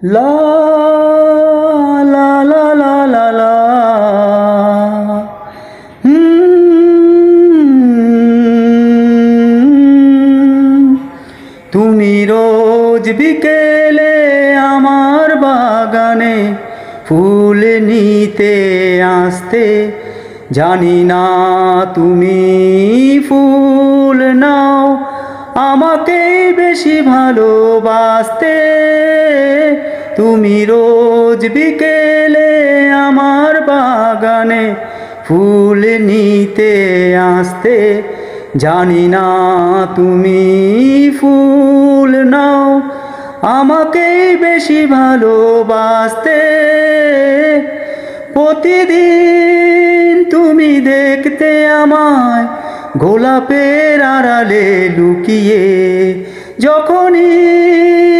লা লা লা লা লা লা তুমি রোজ বিকেলে আমার বাগানে ফুল নিতে আসতে, জানি না তুমি ফুল নাও আমাকে বেশি ভালোবাসতে। তুমি রোজ বিকেলে আমার বাগানে ফুল নিতে আসতে, জানি না তুমি ফুল নাও আমাকে বেশি ভালোবাসতে। প্রতিদিন তুমি দেখতে আমায় গোলাপের আড়ালে লুকিয়ে, যখনই